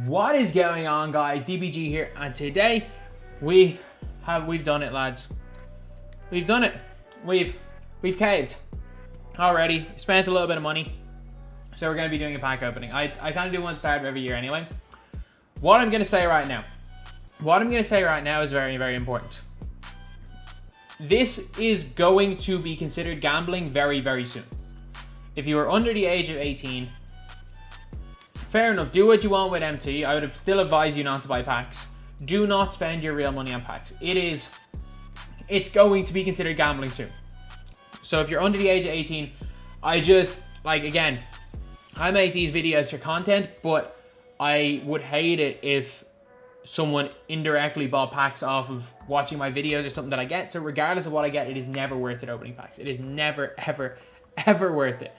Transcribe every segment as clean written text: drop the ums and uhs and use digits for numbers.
What is going on, guys? DBG here, and today we've done it, lads. We've done it. We've caved already. Spent a little bit of money, so we're going to be doing a pack opening. I kind of do one start of every year anyway. What I'm going to say right now is very, very important. This is going to be considered gambling very, very soon. If you are under the age of 18, fair enough, do what you want with MT. I would have still advised you not to buy packs. Do not spend your real money on packs. It's going to be considered gambling soon. So if you're under the age of 18, again, I make these videos for content, but I would hate it if someone indirectly bought packs off of watching my videos or something that I get. So regardless of what I get, it is never worth it opening packs. It is never, ever, ever worth it.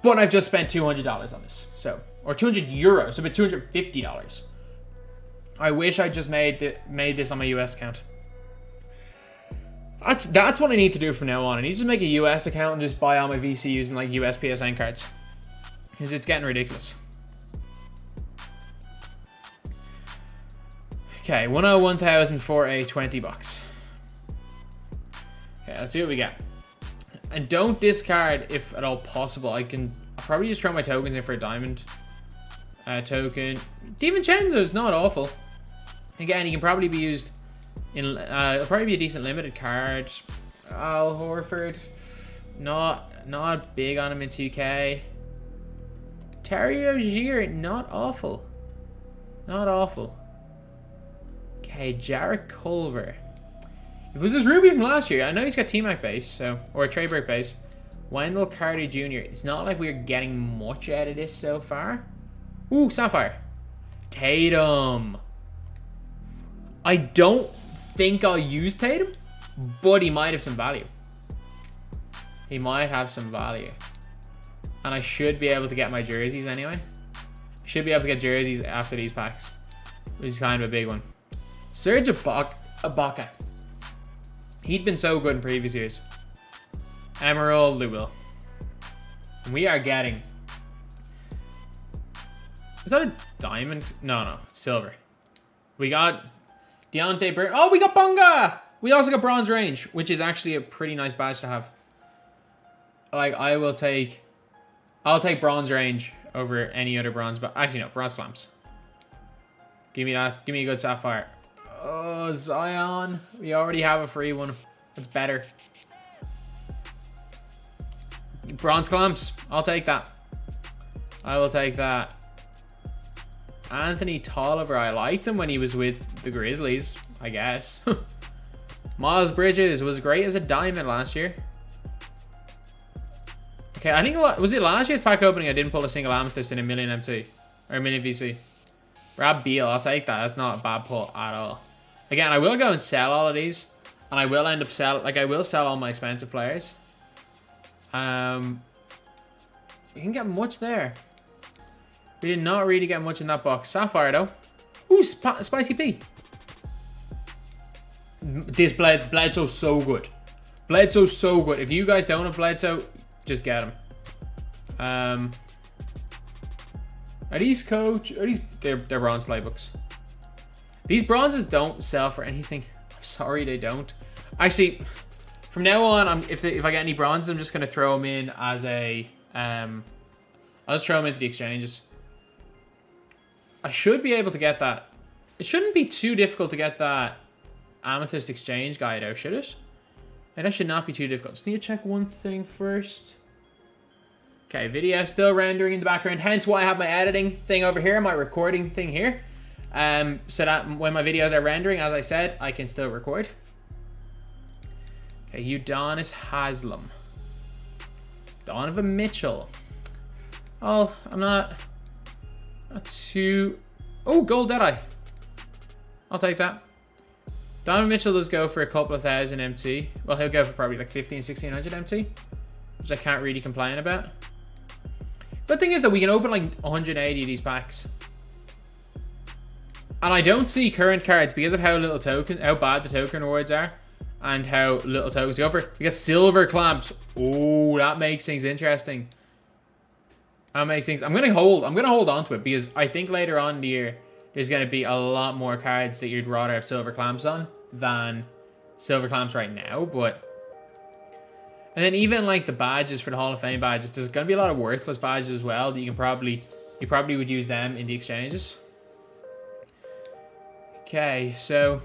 But I've just spent $200 on this, or 200 euros, so about $250. I wish I just made this on my US account. That's what I need to do from now on. I need to just make a US account and just buy all my VC using like US PSN cards, because it's getting ridiculous. Okay, 101,000 for a 20 bucks. Okay, let's see what we get. And don't discard if at all possible. I'll probably just throw my tokens in for a diamond token. DiVincenzo's not awful. Again, he can probably be used in. It'll probably be a decent limited card. Al Horford, not big on him in 2K. Terry Rozier, not awful. Not awful. Okay, Jarrett Culver. It was his Ruby from last year. I know he's got T-Mac base, or a Trademark base. Wendell Carter Jr. It's not like we're getting much out of this so far. Ooh, Sapphire. Tatum. I don't think I'll use Tatum, but he might have some value. He might have some value. And I should be able to get my jerseys anyway. Should be able to get jerseys after these packs, which is kind of a big one. Serge Ibaka. He'd been so good in previous years. Emerald, Louisville. We are getting... Is that a diamond? No, silver. We got Deontay Burton. Oh, we got Bonga! We also got bronze range, which is actually a pretty nice badge to have. Like, I'll take bronze range over any other bronze, but actually no, bronze clamps. Give me that. Give me a good sapphire. Oh, Zion. We already have a free one. That's better. Bronze clamps. I'll take that. I will take that. Anthony Tolliver. I liked him when he was with the Grizzlies, I guess. Miles Bridges was great as a diamond last year. Okay, I think was it last year's pack opening I didn't pull a single amethyst in a million MT or a million VC. Brad Beal, I'll take that. That's not a bad pull at all. Again, I will go and sell all of these, and I will end up I will sell all my expensive players. You can get much there. We did not really get much in that box. Sapphire though. Ooh, Spicy P. This Bledsoe's so good. Bledsoe's so good. If you guys don't have Bledsoe, just get him. Are these coach? Are these they're bronze playbooks? These bronzes don't sell for anything. I'm sorry, they don't. Actually, from now on, if I get any bronzes, I'm just gonna throw them in as a. I'll just throw them into the exchanges. I should be able to get that. It shouldn't be too difficult to get that Amethyst exchange guy though, should it? And that should not be too difficult. Just need to check one thing first. Okay, video still rendering in the background, hence why I have my editing thing over here, my recording thing here. So that when my videos are rendering, as I said, I can still record. Okay, Udonis Haslam. Donovan Mitchell. Oh, I'm not too... Oh, gold Deadeye. I'll take that. Donovan Mitchell does go for a couple of thousand MT. Well, he'll go for probably like 1600 MT, which I can't really complain about. The thing is that we can open like 180 of these packs. And I don't see current cards because of how bad the token rewards are and how little tokens go for. We got silver clamps. Oh, that makes things interesting. That makes things. I'm gonna hold on to it because I think later on in the year there's gonna be a lot more cards that you'd rather have silver clamps on than silver clamps right now. But and then even like the badges for the Hall of Fame badges, there's gonna be a lot of worthless badges as well that you probably would use them in the exchanges. Okay, so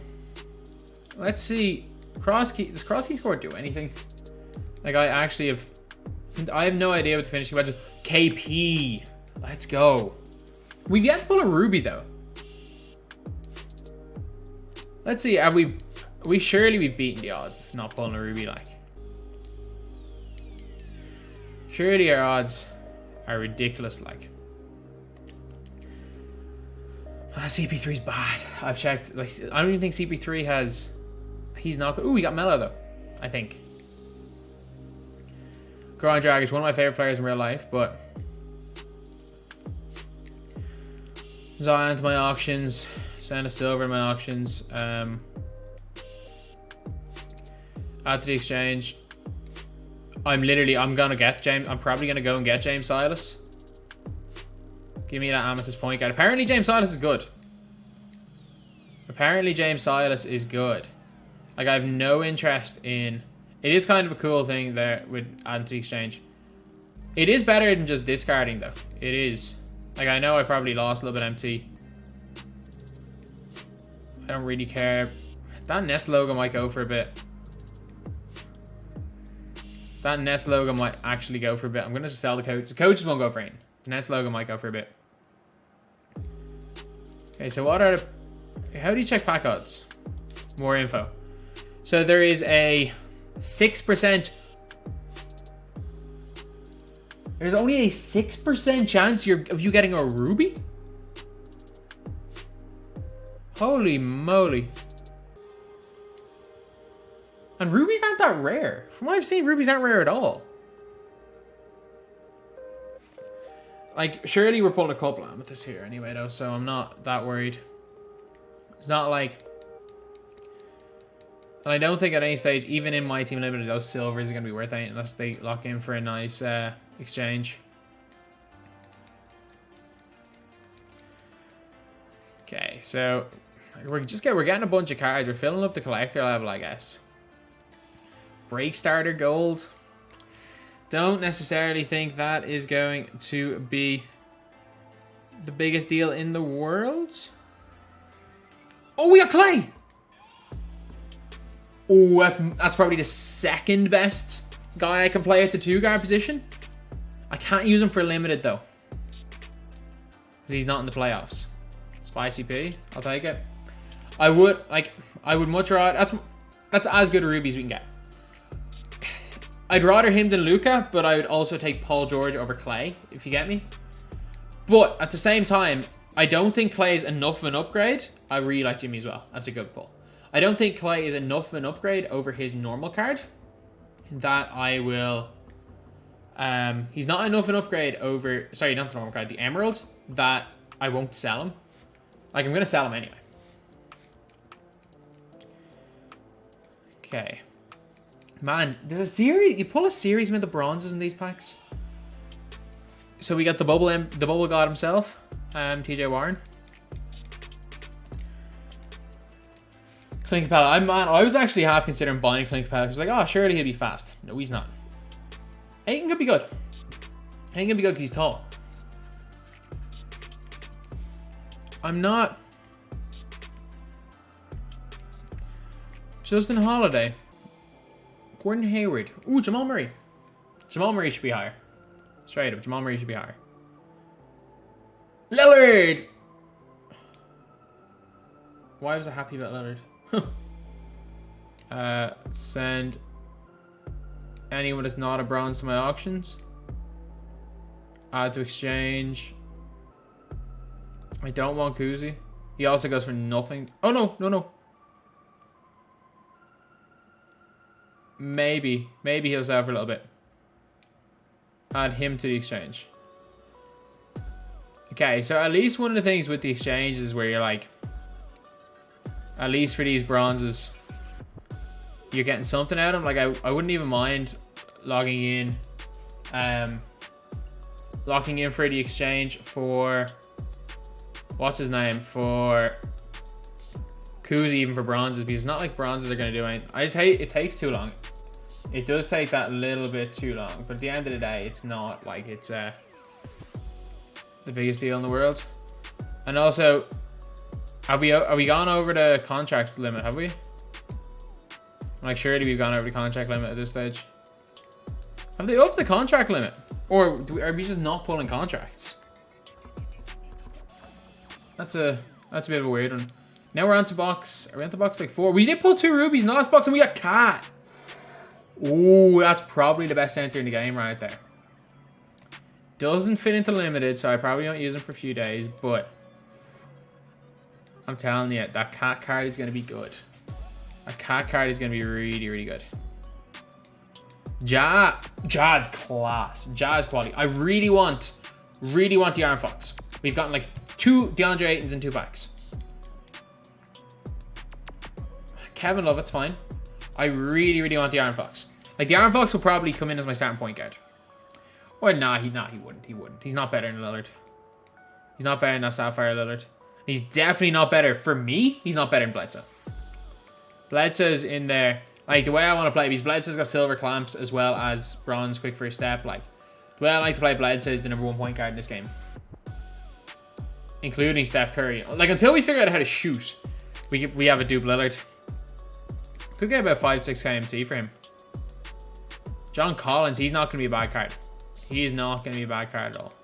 let's see. Does cross key score do anything? Like I have no idea what the finishing badge is. KP. Let's go. We've yet to pull a ruby though. Let's see. Surely we've beaten the odds of not pulling a ruby, like. Surely our odds are ridiculous, like. CP3's bad. I've checked. Like, I don't even think CP3 has. He's not good. Ooh, we got Mellow though, I think. Grand Drag is one of my favorite players in real life, but Zion to my auctions, send a silver to my auctions, add to the exchange. I'm gonna get James. I'm probably gonna go and get James Silas. Give me that Amethyst point guard. Apparently James Silas is good. Apparently James Silas is good. Like I have no interest in. It is kind of a cool thing there with adding to the exchange. It is better than just discarding though. It is. Like I know I probably lost a little bit MT. I don't really care. That Nets logo might go for a bit. That Nets logo might actually go for a bit. I'm gonna just sell the coaches. The coaches won't go for anything. The Nets logo might go for a bit. Okay, so what are the... How do you check pack odds? More info. So there is a 6%. There's only a 6% chance of you getting a ruby? Holy moly. And rubies aren't that rare. From what I've seen, rubies aren't rare at all. Like, surely we're pulling a couple amethysts here anyway, though, so I'm not that worried. It's not like... And I don't think at any stage, even in my team limited, those silvers are going to be worth anything unless they lock in for a nice exchange. Okay, so we're getting a bunch of cards. We're filling up the collector level, I guess. Break starter gold. Don't necessarily think that is going to be the biggest deal in the world. Oh, we got Clay. Oh, that's probably the second best guy I can play at the 2-guard position. I can't use him for limited though, because he's not in the playoffs. Spicy P, I'll take it. I would much rather. That's as good a ruby as we can get. I'd rather him than Luka, but I would also take Paul George over Clay, if you get me. But at the same time, I don't think Clay is enough of an upgrade. I really like Jimmy as well. That's a good pull. I don't think Clay is enough of an upgrade over his normal card that I will... he's not enough an upgrade over... Sorry, not the normal card. The Emerald, that I won't sell him. Like, I'm going to sell him anyway. Okay. Man, there's a series... You pull a series with the bronzes in these packs. So we got the bubble god himself, TJ Warren. Clint Capella. I was actually half considering buying Clint Capella. I was like, oh, surely he'll be fast. No, he's not. Aiken could be good. Aiken could be good because he's tall. I'm not. Justin Holiday. Gordon Hayward. Ooh, Jamal Murray. Jamal Murray should be higher. Straight up, Jamal Murray should be higher. Lillard! Why was I happy about Lillard? Send anyone that's not a bronze to my auctions. Add to exchange. I don't want Kuzi. He also goes for nothing. Oh, no. Maybe he'll sell for a little bit. Add him to the exchange. Okay, so at least one of the things with the exchange is where you're like, at least for these bronzes, you're getting something out of them. Like, I wouldn't even mind logging in locking in for the exchange for, what's his name, for Kuzi, even for bronzes, because it's not like bronzes are going to do anything. I just hate it takes too long. It does take that little bit too long, but at the end of the day, it's not like it's the biggest deal in the world. And also, are we gone over the contract limit? Have we? I'm like, surely we've gone over the contract limit at this stage. Have they upped the contract limit, or are we just not pulling contracts? That's a bit of a weird one. Now we're on to box. Are we on to box like 4? We did pull 2 rubies in the last box, and we got Cat. Ooh, that's probably the best center in the game right there. Doesn't fit into limited, so I probably won't use him for a few days, but I'm telling you, that Cat card is going to be good. A Cat card is going to be really, really good. Jazz class. Jazz quality. I really want the Iron Fox. We've gotten like 2 DeAndre Aytons in 2 packs. Kevin Love, it's fine. I really, really want the Iron Fox. Like, the Iron Fox will probably come in as my starting point guard. Or nah, he wouldn't. He wouldn't. He's not better than Lillard. He's not better than that Sapphire Lillard. He's definitely not better. For me, he's not better than Bledsoe. Bledsoe's in there. Like, the way I want to play, because Bledsoe's got silver clamps as well as bronze quick first step. Like, the way I like to play Bledsoe is the #1 point guard in this game. Including Steph Curry. Like, until we figure out how to shoot, we have a dupe Lillard. Could get about 5-6 KMT for him. John Collins, he's not going to be a bad card. He is not going to be a bad card at all.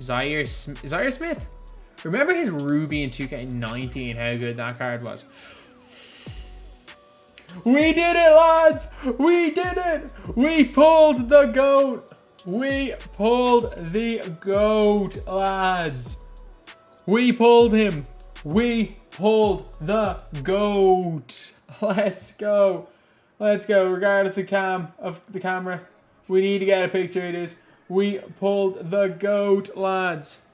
Zaire Smith. Remember his Ruby in 2K19, how good that card was. We did it, lads! We did it! We pulled the GOAT! We pulled the GOAT, lads! We pulled him! We pulled the GOAT! Let's go! Let's go, regardless of the camera. We need to get a picture of this. We pulled the GOAT, lads.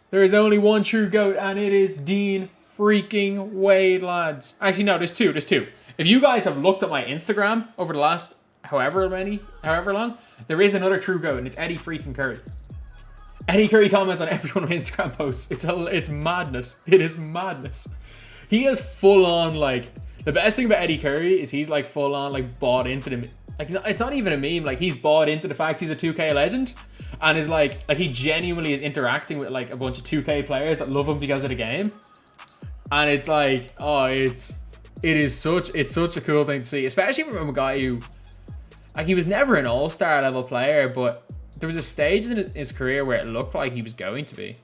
There is only one true GOAT, and it is Dean freaking Wade, lads. Actually, no, there's two. If you guys have looked at my Instagram over the last however long, there is another true GOAT, and it's Eddie freaking Curry. Eddie Curry comments on every one of my Instagram posts. It's madness. It is madness. He is full on, like, the best thing about Eddie Curry is he's like full on, like, bought into the, like, it's not even a meme. Like, he's bought into the fact he's a 2K legend, and is like he genuinely is interacting with like a bunch of 2K players that love him because of the game. And it's like, oh, it's such a cool thing to see, especially from a guy who, like, he was never an all-star level player, but there was a stage in his career where it looked like he was going to be.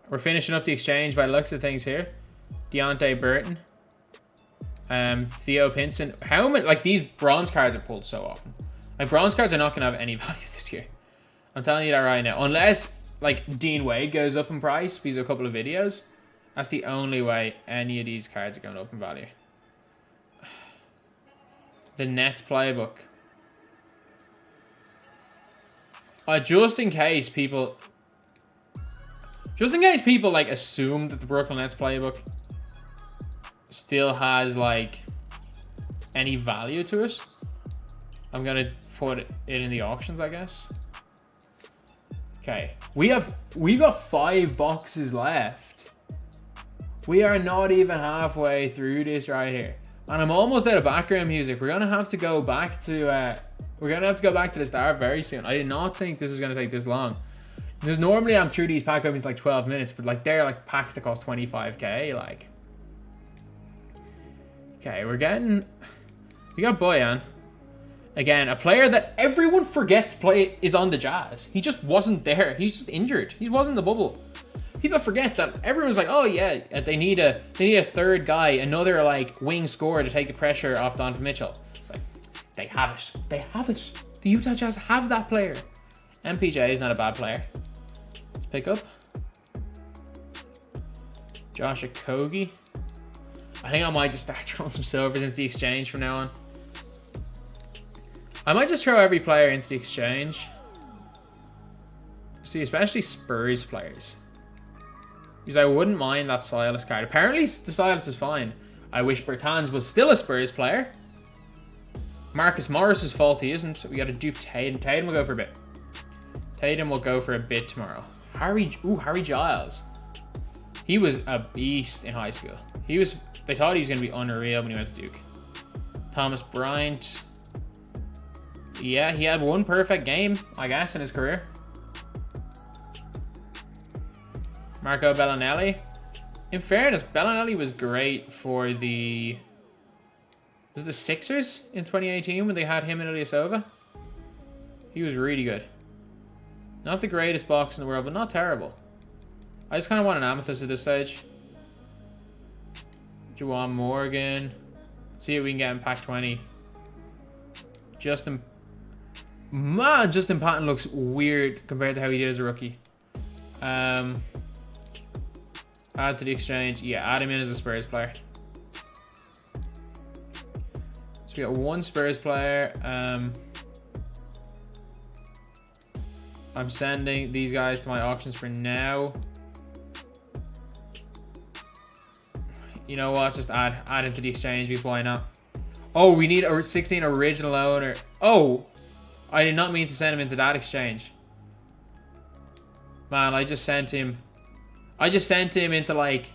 We're finishing up the exchange by the looks of things here. Deontay Burton. Theo Pinson. How many, like, these bronze cards are pulled so often. Like, bronze cards are not going to have any value this year. I'm telling you that right now. Unless, like, Dean Wade goes up in price because of a couple of videos. That's the only way any of these cards are going up in value. The Nets playbook. Just in case people like assume that the Brooklyn Nets playbook still has like any value to it, I'm gonna put it in the auctions, I guess. Okay, we got 5 boxes left. We are not even halfway through this right here, and I'm almost out of background music. We're gonna have to go back to the start very soon. I did not think this was gonna take this long. Because normally I'm through these pack openings like 12 minutes, but like they're like packs that cost 25k. Like, okay, we got Boyan. Again, a player that everyone forgets is on the Jazz. He just wasn't there. He's just injured. He wasn't in the bubble. People forget that everyone's like, oh yeah, they need a third guy, another like wing scorer to take the pressure off Donovan Mitchell. It's like, they have it. They have it. The Utah Jazz have that player. MPJ is not a bad player. Pick up Josh Okogie. I think I might just start throwing some silvers into the exchange from now on. I might just throw every player into the exchange. See, especially Spurs players. Because I wouldn't mind that Silas card. Apparently, the Silas is fine. I wish Bertans was still a Spurs player. Marcus Morris's fault he isn't. So we got to dupe Tatum. Tatum will go for a bit. Tatum will go for a bit tomorrow. Harry Giles. He was a beast in high school. They thought he was going to be unreal when he went to Duke. Thomas Bryant. Yeah, he had one perfect game, I guess, in his career. Marco Bellinelli. In fairness, Bellinelli was great for the... Was it the Sixers in 2018 when they had him and Ilyasova? He was really good. Not the greatest box in the world, but not terrible. I just kind of want an Amethyst at this stage. Juwan Morgan. Let's see if we can get in pack 20. Justin Patton looks weird compared to how he did as a rookie. Add to the exchange. Yeah, add him in as a Spurs player. So we got one Spurs player. I'm sending these guys to my auctions for now. You know what? Just add him to the exchange because why not? Oh, we need a 16 original owner. Oh, I did not mean to send him into that exchange. Man, I just sent him into like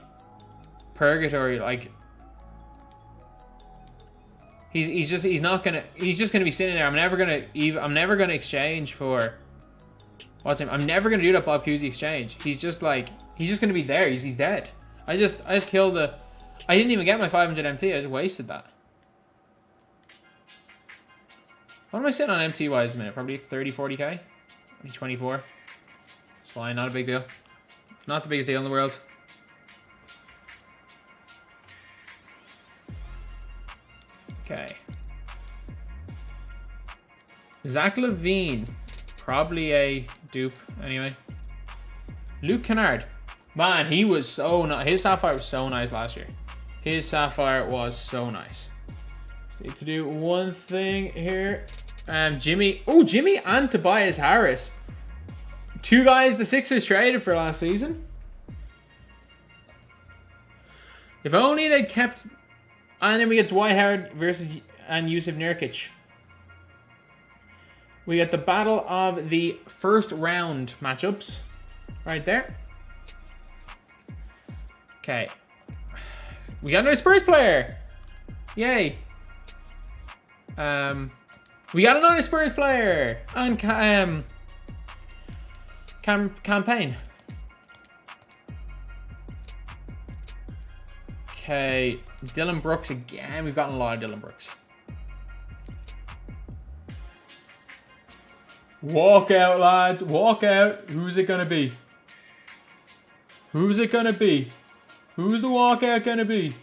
purgatory. Like he's just gonna be sitting there. I'm never gonna exchange for what's him. I'm never gonna do that Bob Cousy exchange. He's just gonna be there. He's dead. I just killed the. I didn't even get my 500 MT. I just wasted that. What am I sitting on MT wise at the minute? Probably 30, 40k? 24. It's fine, not a big deal. Not the biggest deal in the world. Okay. Zach LaVine. Probably a dupe, anyway. Luke Kennard. Man, he was so nice. His Sapphire was so nice last year. His Sapphire was so nice. So need to do one thing here. Jimmy. Oh, Jimmy and Tobias Harris. Two guys the Sixers traded for last season. If only they'd kept... And then we get Dwight Howard versus Yusuf Nurkic. We get the battle of the first round matchups. Right there. Okay. We got another Spurs player. Yay. We got another Spurs player. And campaign. Okay. Dylan Brooks again. We've gotten a lot of Dylan Brooks. Walk out, lads. Walk out. Who's it gonna be? Who's it gonna be? Who's the walkout gonna be?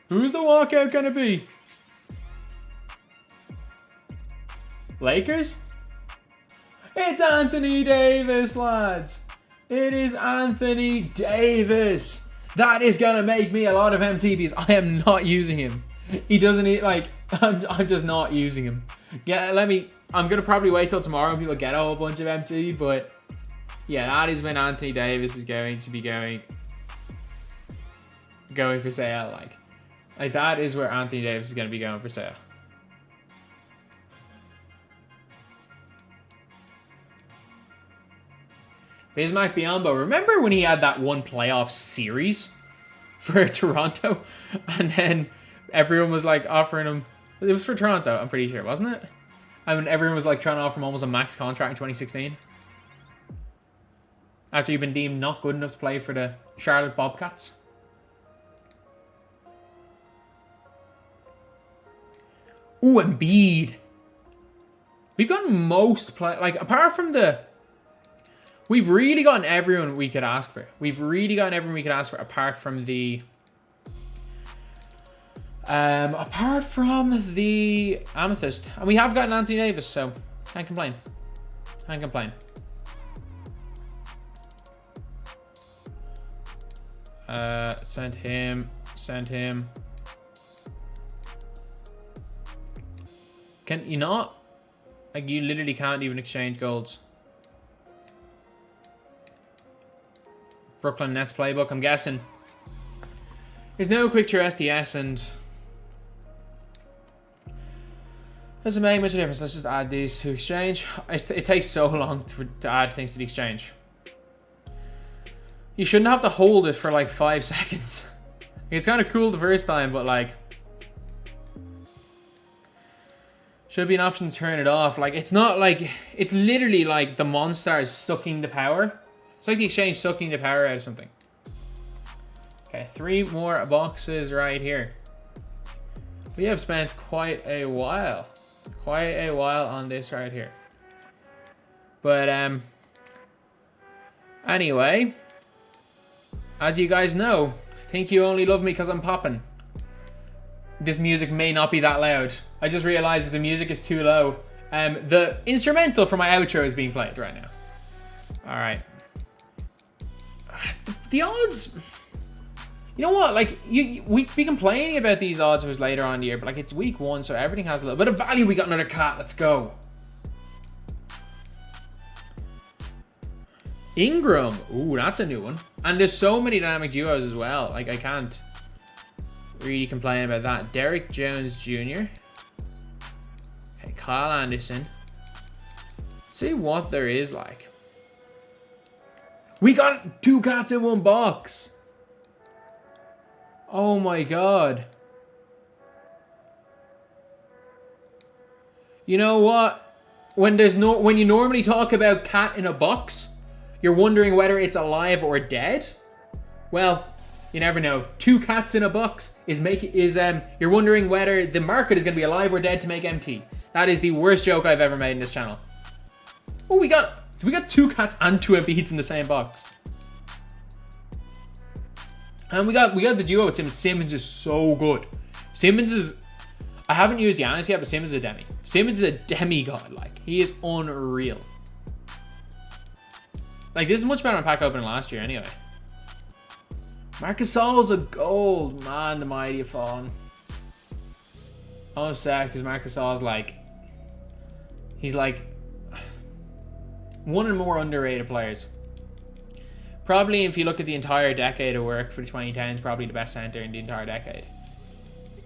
Who's the walkout gonna be? Lakers? It's Anthony Davis, lads. It is Anthony Davis. That is gonna make me a lot of MTBs. I am not using him. He doesn't need, like, I'm just not using him. Yeah, I'm gonna probably wait till tomorrow and people get a whole bunch of MT, but yeah, that is when Anthony Davis is going to be going for sale. Like that is where Anthony Davis is going to be going for sale. Bismack Biyombo. Remember when he had that one playoff series for Toronto? And then everyone was like offering him... It was for Toronto, I'm pretty sure, wasn't it? I mean, everyone was like trying to offer him almost a max contract in 2016. After he'd been deemed not good enough to play for the Charlotte Bobcats. Ooh, Embiid. We've gotten most play, like apart from the... We've really gotten everyone we could ask for. We've really gotten everyone we could ask for apart from the... Amethyst. And we have gotten Anthony Davis, so can't complain. Can't complain. Send him. Send him. Can you not? Like, you literally can't even exchange golds. Brooklyn Nets playbook, I'm guessing. There's no picture SDS and... Doesn't make much difference. Let's just add these to exchange. It takes so long to add things to the exchange. You shouldn't have to hold it for like 5 seconds. It's kind of cool the first time, but like... Should be an option to turn it off. Like, it's not like... It's literally like the monster is sucking the power. It's like the exchange sucking the power out of something. Okay, 3 more boxes right here. We have spent quite a while. Quite a while on this right here. But, anyway. As you guys know, I think you only love me because I'm popping. This music may not be that loud. I just realized that the music is too low. The instrumental for my outro is being played right now. Alright. The odds... You know what? Like, we be complaining about these odds if it was later on in the year, but like, it's week 1, so everything has a little bit of value. We got another cat. Let's go. Ingram. Ooh, that's a new one. And there's so many dynamic duos as well. Like, I can't really complain about that. Derrick Jones Jr. Okay, Kyle Anderson. Let's see what there is like. We got 2 cats in 1 box. Oh my god. You know what? When you normally talk about cat in a box, you're wondering whether it's alive or dead. Well, you never know. 2 cats in a box you're wondering whether the market is going to be alive or dead to make MT. That is the worst joke I've ever made in this channel. Oh, we got 2 cats and 2 Embiids in the same box. And we got the duo with Simmons. Simmons is so good. Simmons is... I haven't used Giannis yet, but Simmons is a demi. Simmons is a demigod. Like, he is unreal. Like, this is much better on pack opening last year anyway. Marcus Gasol's a gold. Man, the mighty have fallen. I'm upset because Marcus Gasol's like... He's like... one of the more underrated players. Probably, if you look at the entire decade of work for the 2010s, probably the best center in the entire decade.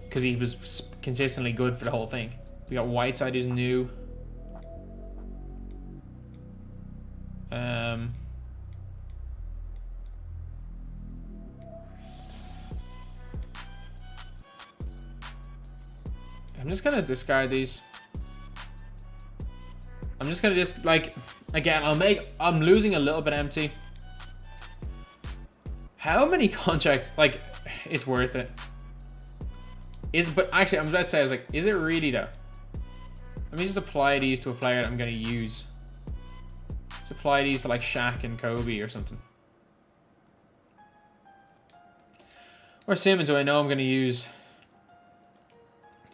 Because he was consistently good for the whole thing. We got Whiteside, who's new. I'm just gonna discard these. I'm just gonna like, again, I'm losing a little bit empty. How many contracts, like, it's worth it. But actually, I'm about to say, I was like, is it really though? Let me just apply these to a player that I'm going to use. Just apply these to like Shaq and Kobe or something. Or Simmons, who I know I'm going to use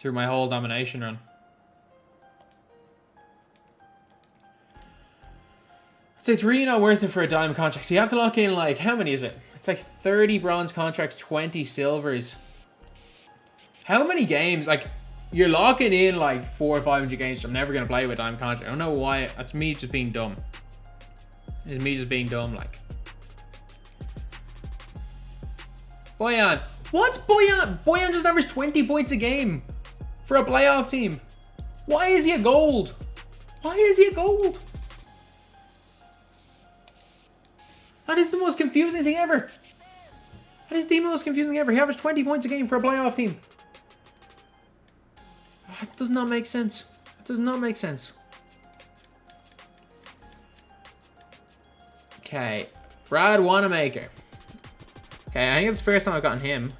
through my whole domination run. So it's really not worth it for a diamond contract. So you have to lock in like, how many is it? It's like 30 bronze contracts, 20 silvers. How many games? Like, you're locking in like 400 or 500 games. So I'm never going to play with diamond contract. I don't know why. That's me just being dumb. It's me just being dumb, like. Bojan. What's Bojan? Bojan just averaged 20 points a game for a playoff team. Why is he a gold? Why is he a gold? That is the most confusing thing ever. That is the most confusing thing ever. He averaged 20 points a game for a playoff team. That does not make sense. That does not make sense. Okay. Brad Wanamaker. Okay, I think it's the first time I've gotten him.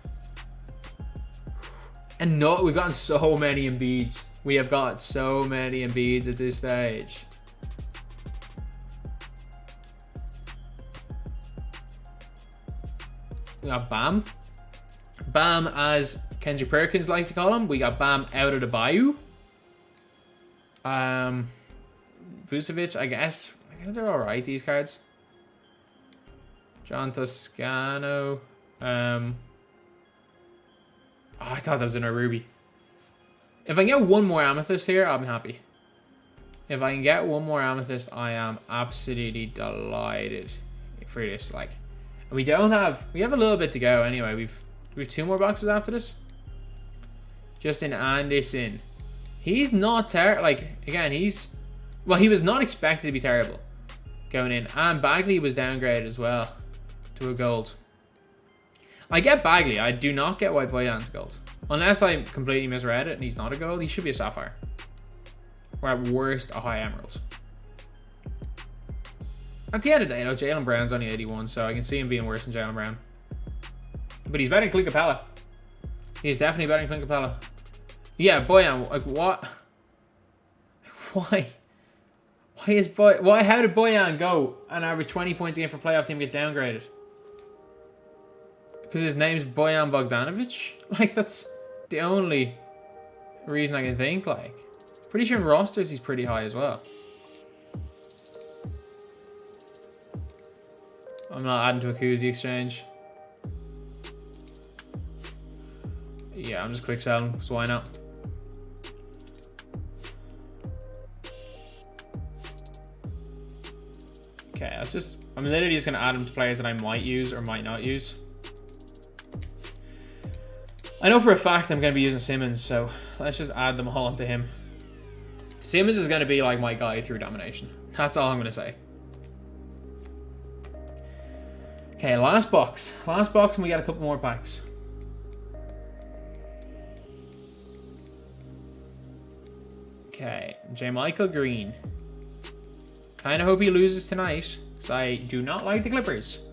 And no, we've gotten so many Embiids. We have got so many Embiids at this stage. We got Bam. Bam, as Kendrick Perkins likes to call him. We got Bam out of the bayou. Vucevic, I guess they're alright, these cards. John Toscano. Oh, I thought that was in a ruby. If I can get one more amethyst here, I'll be happy. If I can get one more amethyst, I am absolutely delighted for this. Like, And we have a little bit to go anyway. We've 2 more boxes after this. Justin Anderson. He's not terrible. Like, again, well, he was not expected to be terrible going in. And Bagley was downgraded as well to a gold. I get Bagley. I do not get why Boyan's gold. Unless I completely misread it and he's not a gold. He should be a sapphire. Or at worst, a high emerald. At the end of the day, you know, Jaylen Brown's only 81, so I can see him being worse than Jaylen Brown. But he's better than Clint Capella. He's definitely better than Clint Capella. Yeah, Boyan, like, what? Why? How did Boyan go and average 20 points a game for playoff team get downgraded? Because his name's Boyan Bogdanovic? Like, that's the only reason I can think, like. Pretty sure in rosters he's pretty high as well. I'm not adding to a Kuzi exchange. Yeah, I'm just quick selling, because why not? Okay, I'm literally just going to add them to players that I might use or might not use. I know for a fact I'm going to be using Simmons, so let's just add them all into him. Simmons is going to be like my guy through domination. That's all I'm going to say. Okay, last box. Last box and we got a couple more packs. Okay, J. Michael Green. Kind of hope he loses tonight, because I do not like the Clippers.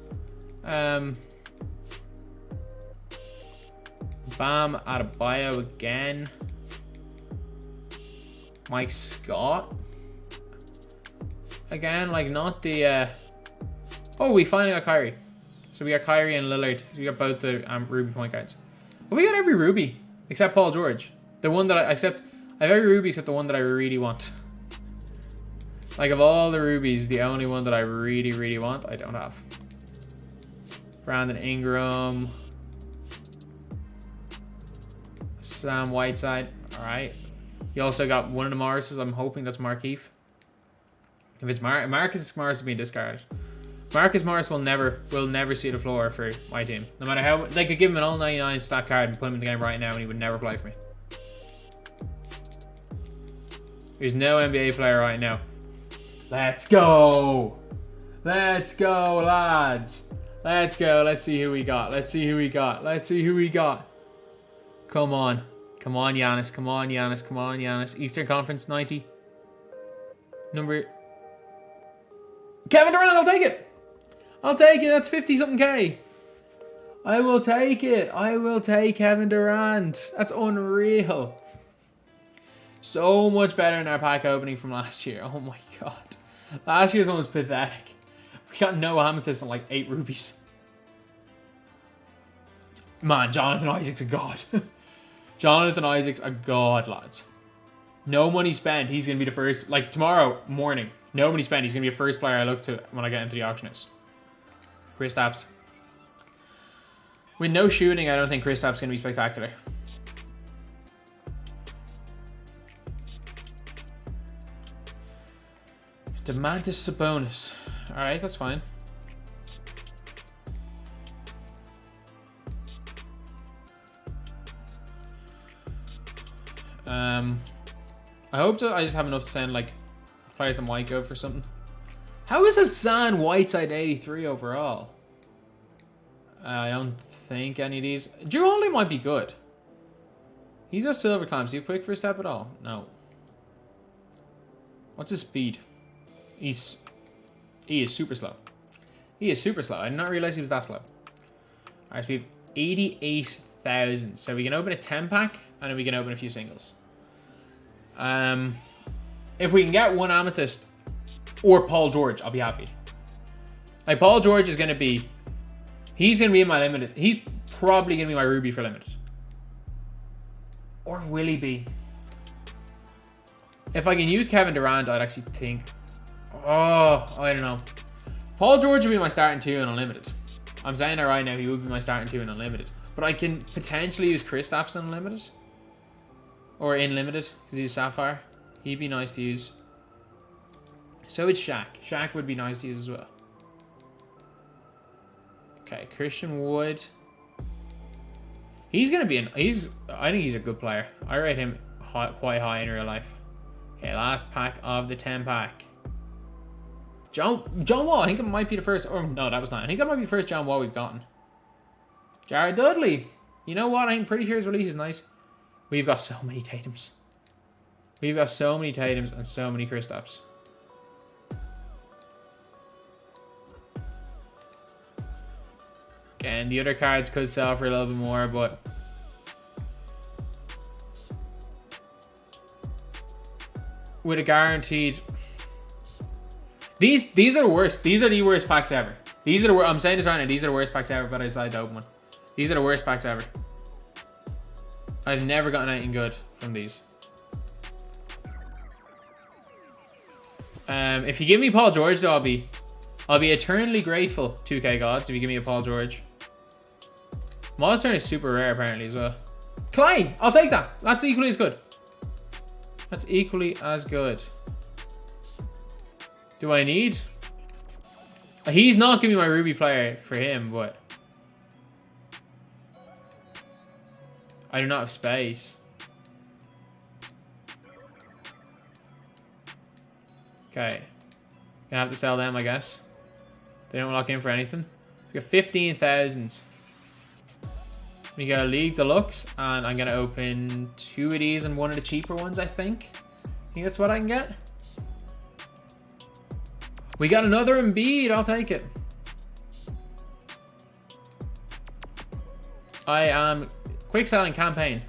Bam Adebayo again. Mike Scott. Again, like not the... Oh, we finally got Kyrie. So we got Kyrie and Lillard. We got both the Ruby point guards. Well, we got every Ruby except Paul George. The one that I have every Ruby except the one that I really want. Like, of all the Rubies, the only one that I really, really want, I don't have. Brandon Ingram. Sam Whiteside. Alright. You also got one of the Morrises. I'm hoping that's Markieff. If it's Marcus Morris is being discarded. Marcus Morris will never see the floor for my team. No matter how they could give him an all 99 stat card and put him in the game right now and he would never play for me. There's no NBA player right now. Let's go! Let's go, lads! Let's go. Let's see who we got. Let's see who we got. Let's see who we got. Come on. Come on, Giannis. Come on, Giannis. Come on, Giannis. Eastern Conference 90. Number... Kevin Durant, I'll take it. I'll take it. That's 50-something K. I will take it. I will take Kevin Durant. That's unreal. So much better than our pack opening from last year. Oh my god. Last year's one was pathetic. We got no amethyst and like 8 rubies. Man, Jonathan Isaac's a god. Jonathan Isaac's a god, lads. No money spent. He's going to be the first. Like tomorrow morning. No money spent. He's going to be the first player I look to when I get into the auction house. Kristaps. With no shooting, I don't think Kristaps going to be spectacular. Demantis Sabonis. Alright, that's fine. I hope that I just have enough to send like players that might go for something. How is Hassan Whiteside 83 overall? I don't think any of these. Drew Holiday might be good. He's a silver climb. Is he quick for a step at all? No. What's his speed? He is super slow. He is super slow. I did not realize he was that slow. Alright, so we have 88,000. So we can open a 10 pack and then we can open a few singles. If we can get one amethyst or Paul George, I'll be happy. Like Paul George is gonna be, he's gonna be in my limited. He's probably gonna be my ruby for limited. Or will he be? If I can use Kevin Durant, I'd actually think. Oh, I don't know. Paul George will be my starting 2 in unlimited. I'm saying that right now. He would be my starting 2 in unlimited. But I can potentially use Kristaps in unlimited. Or in limited, because he's Sapphire. He'd be nice to use. So it's Shaq. Shaq would be nice to use as well. Okay, Christian Wood. He's gonna be I think he's a good player. I rate him quite high in real life. Okay, last pack of the 10 pack. John Wall. I think it might be the first. Or no, that was not. I think that might be the first John Wall we've gotten. Jared Dudley. You know what? I'm pretty sure his release is nice. We've got so many Tatums. We've got so many Tatums and so many Kristaps. Again, the other cards could sell for a little bit more, but with a guaranteed. These are the worst. These are the worst packs ever. These are the I'm saying this right now. These are the worst packs ever, but I decided to open one. These are the worst packs ever. I've never gotten anything good from these. If you give me Paul George, though, I'll be eternally grateful, 2K gods, if you give me a Paul George. Miles Turner is super rare, apparently, as well. Klein! I'll take that. That's equally as good. That's equally as good. Do I need? He's not giving me my Ruby player for him, but I do not have space. Okay. Gonna have to sell them, I guess. They don't lock in for anything. We got 15,000. We got a League Deluxe, and I'm gonna open 2 of these and one of the cheaper ones, I think. I think that's what I can get. We got another Embiid, I'll take it. I am quick selling campaign.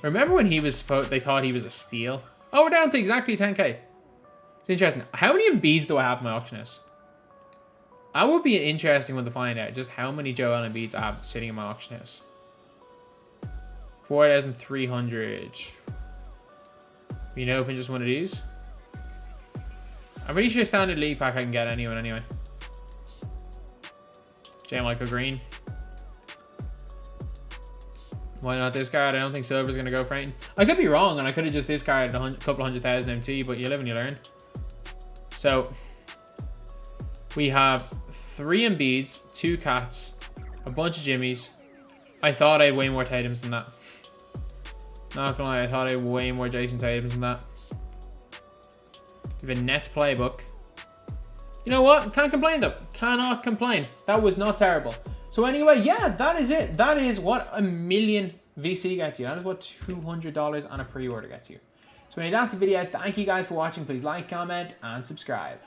Remember when he was they thought he was a steal? Oh, we're down to exactly 10k. It's interesting. How many Embiids do I have in my auction house? That would be an interesting one to find out. Just how many Joel Embiids I have sitting in my auction house. 4,300. You know, open just one of these. I'm pretty sure standard league pack I can get anyone anyway. J. Michael Green. Why not discard? I don't think silver's going to go for anything. I could be wrong, and I could have just discarded a couple 100,000 MT, but you live and you learn. So, we have 3 Embiids, 2 Cats, a bunch of Jimmies. I thought I had way more Tatums than that. Not gonna lie, I thought I had way more Jason Tatums than that. We have a Nets playbook. You know what? Can't complain though. Cannot complain. That was not terrible. So anyway, yeah, that is it. That is what a million VC gets you. That is what $200 on a pre-order gets you. So anyway, that's the video. Thank you guys for watching. Please like, comment, and subscribe.